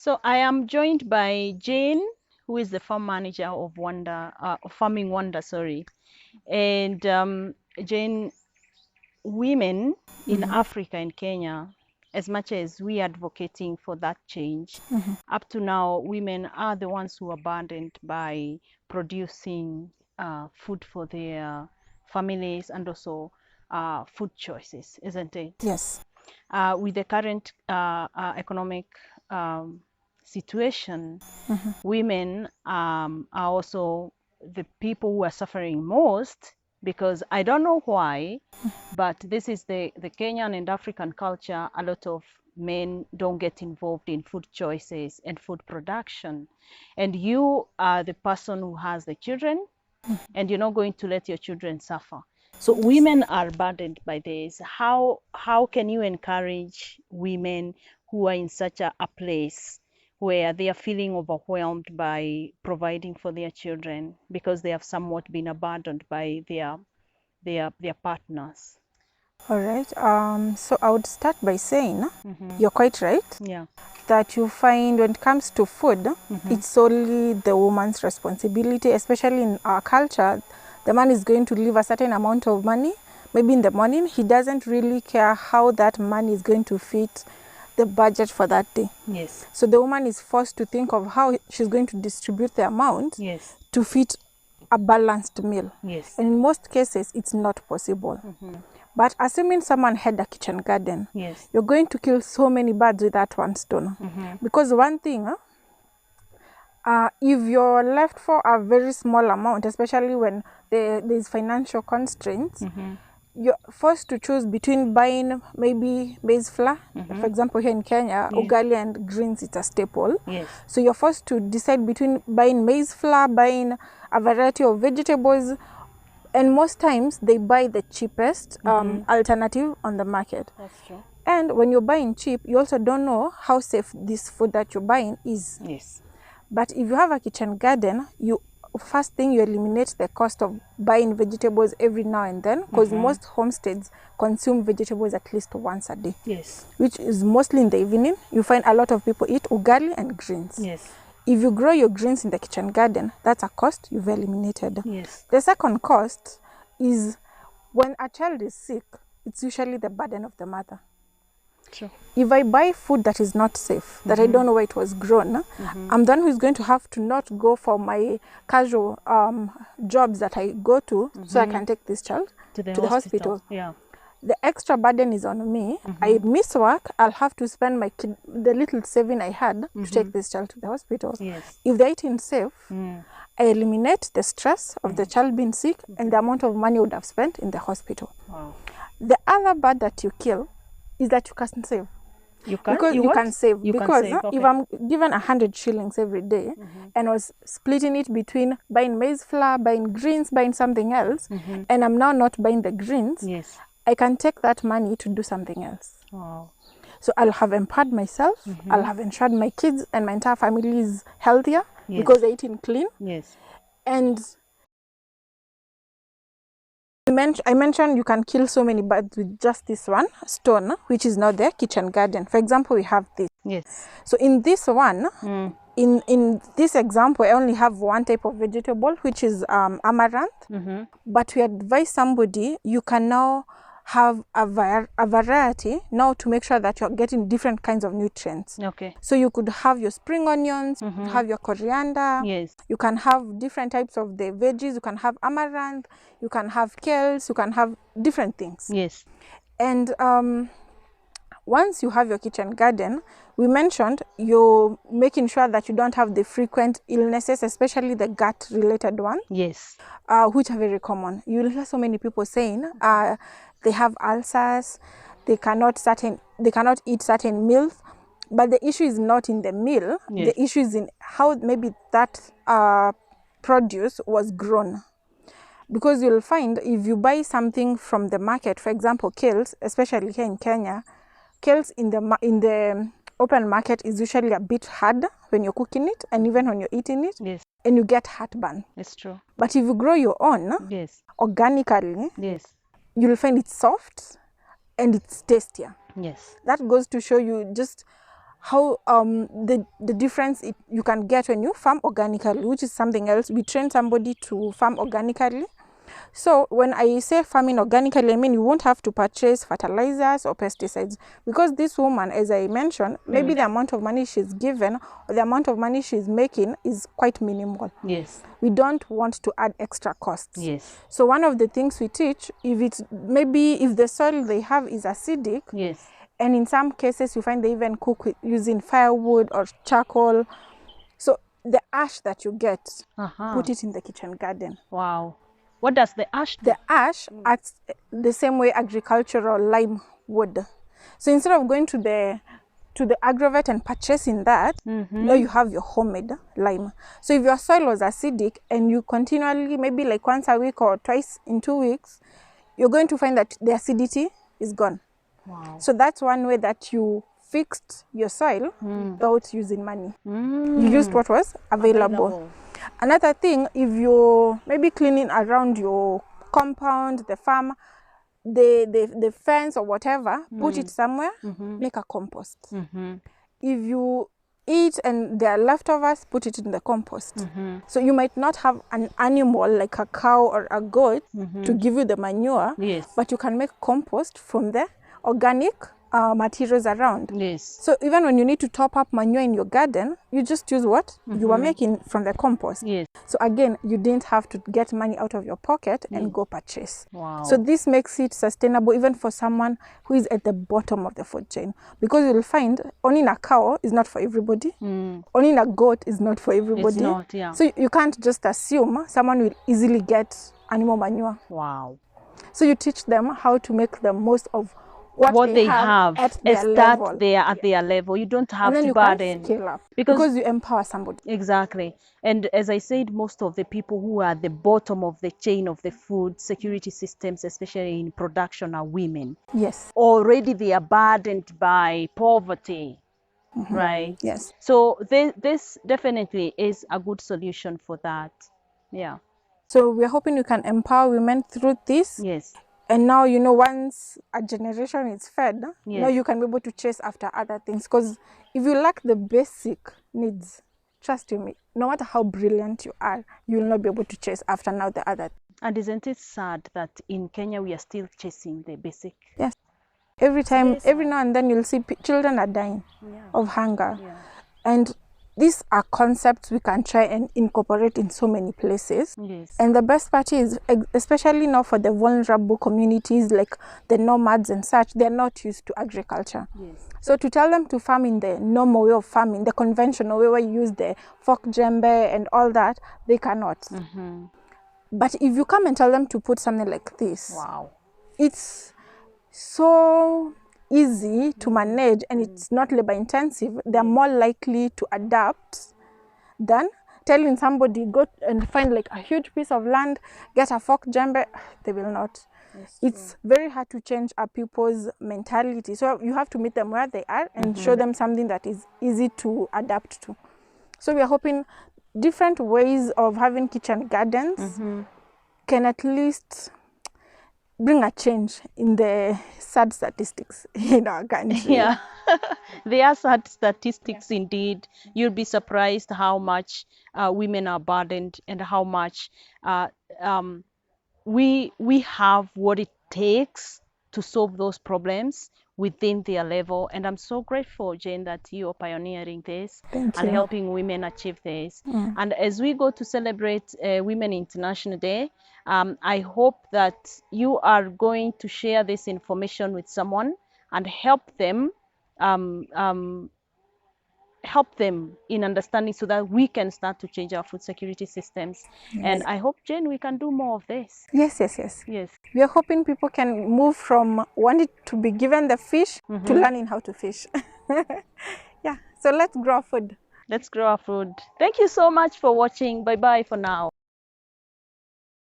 So I am joined by Jane, who is the farm manager of Farming Wonder, sorry. And Jane, women in Africa and Kenya, as much as we are advocating for that change, up to now, women are the ones who are burdened by producing food for their families and also food choices, isn't it? Yes. With the current economic situation, women are also the people who are suffering most, because I don't know why, but this is the Kenyan and African culture. A lot of men don't get involved in food choices and food production. And you are the person who has the children, and you're not going to let your children suffer. So women are burdened by this. How can you encourage women who are in such a place where they are feeling overwhelmed by providing for their children because they have somewhat been abandoned by their partners? All right. So I would start by saying you're quite right. Yeah. That you find when it comes to food, it's solely the woman's responsibility, especially in our culture. The man is going to leave a certain amount of money, maybe in the morning. He doesn't really care how that money is going to fit the budget for that day. Yes. So the woman is forced to think of how she's going to distribute the amount Yes. to fit a balanced meal. Yes. And in most cases, it's not possible. But assuming someone had a kitchen garden, Yes. you're going to kill so many birds with that one stone. Because one thing, if you're left for a very small amount, especially when there's financial constraints, you're forced to choose between buying maybe maize flour. For example, here in Kenya, ugali and greens, it's a staple. Yes. So you're forced to decide between buying maize flour, buying a variety of vegetables, and most times they buy the cheapest alternative on the market. That's true. And when you're buying cheap, you also don't know how safe this food that you're buying is. Yes. But if you have a kitchen garden, first thing you eliminate the cost of buying vegetables every now and then, because most homesteads consume vegetables at least once a day. Yes. Which is mostly in the evening. You find a lot of people eat ugali and greens. Yes. If you grow your greens in the kitchen garden, that's a cost you've eliminated. Yes. The second cost is when a child is sick, it's usually the burden of the mother. True. If I buy food that is not safe, that I don't know where it was grown, I'm the one who is going to have to not go for my casual jobs that I go to so I can take this child To the hospital. Yeah. The extra burden is on me. I miss work, I'll have to spend the little saving I had to take this child to the hospital. Yes. If they're eating safe, I eliminate the stress of the child being sick and the amount of money I would have spent in the hospital. Wow. The other bird that you kill is that you can save. You can? Because you can save. You because can save. Okay. if I'm given 100 shillings every day and I was splitting it between buying maize flour, buying greens, buying something else, and I'm now not buying the greens, Yes. I can take that money to do something else. Wow. So I'll have empowered myself, I'll have ensured my kids and my entire family is healthier because they're eating clean. Yes. And I mentioned you can kill so many birds with just this one stone, which is not the kitchen garden. For example, we have this. Yes. So in this one, in this example, I only have one type of vegetable, which is amaranth. But we advise somebody, you can now have a variety now to make sure that you're getting different kinds of nutrients. Okay. So you could have your spring onions, you have your coriander, Yes. you can have different types of the veggies, you can have amaranth, you can have kales, you can have different things. Yes. And once you have your kitchen garden, we mentioned you're making sure that you don't have the frequent illnesses, especially the gut-related ones. Yes. Which are very common. You'll hear so many people saying they have ulcers, they cannot eat certain meals, but the issue is not in the meal. Yes. The issue is in how maybe that produce was grown. Because you'll find if you buy something from the market, for example, kales, especially here in Kenya, kales in the open market is usually a bit hard when you're cooking it and even when you're eating it. Yes. And you get heartburn. It's true. But if you grow your own, Yes. organically, Yes. you'll find it soft and it's tastier. Yes. That goes to show you just how the difference you can get when you farm organically, which is something else. We train somebody to farm organically. So when I say farming organically, I mean you won't have to purchase fertilizers or pesticides, because this woman, as I mentioned, maybe the amount of money she's given or the amount of money she's making is quite minimal. Yes. We don't want to add extra costs. Yes. So one of the things we teach, if the soil they have is acidic, Yes. and in some cases you find they even cook using firewood or charcoal. So the ash that you get, put it in the kitchen garden. Wow. What does the ash do? The ash acts the same way agricultural lime would. So instead of going to the agrovet and purchasing that, now you have your homemade lime. So if your soil was acidic and you continually, maybe like once a week or twice in 2 weeks, you're going to find that the acidity is gone. Wow. So that's one way that you fixed your soil without using money. You used what was available. Another thing, if you're maybe cleaning around your compound, the farm, the fence or whatever, put it somewhere, make a compost. If you eat and there are leftovers, put it in the compost. So you might not have an animal like a cow or a goat to give you the manure, Yes. but you can make compost from the organic materials around. Yes. So even when you need to top up manure in your garden, you just use what you are making from the compost. Yes. So again, you didn't have to get money out of your pocket and go purchase. Wow. So this makes it sustainable even for someone who is at the bottom of the food chain, because you'll find owning a cow is not for everybody. Owning a goat is not for everybody. It's not, yeah. So you can't just assume someone will easily get animal manure. Wow. So you teach them how to make the most of what they have at their start level. there at their level. You don't have And then to you can burden. scale up Because you empower somebody. Exactly. And as I said, most of the people who are at the bottom of the chain of the food security systems, especially in production, are women. Yes. Already they are burdened by poverty, right? Yes. So this definitely is a good solution for that. Yeah. So we're hoping you can empower women through this. Yes. And now, once a generation is fed, now Yes. you can be able to chase after other things. Because if you lack the basic needs, trust me, no matter how brilliant you are, you will not be able to chase after now the other. And isn't it sad that in Kenya we are still chasing the basic? Yes. Every now and then you'll see children are dying of hunger. Yeah. And these are concepts we can try and incorporate in so many places. Yes. And the best part is, especially now for the vulnerable communities like the nomads and such, they're not used to agriculture. Yes. So to tell them to farm in the normal way of farming, the conventional way where you use the fork djembe and all that, they cannot. But if you come and tell them to put something like this, Wow. it's so easy to manage and it's not labor intensive. They're more likely to adapt than telling somebody go and find like a huge piece of land, get a fork djembe. They will not. It's very hard to change a people's mentality. So you have to meet them where they are and show them something that is easy to adapt to. So we are hoping different ways of having kitchen gardens can at least bring a change in the sad statistics in our country. Yeah. They are sad statistics indeed. You'll be surprised how much women are burdened and how much we have what it takes to solve those problems within their level. And I'm so grateful, Jane, that you are pioneering this and helping women achieve this. And as we go to celebrate Women International Day, I hope that you are going to share this information with someone and help them in understanding so that we can start to change our food security systems. And I hope, Jane, we can do more of this. Yes. Yes. We are hoping people can move from wanting to be given the fish to learning how to fish. Yeah, so let's grow our food. Let's grow our food. Thank you so much for watching. Bye-bye for now.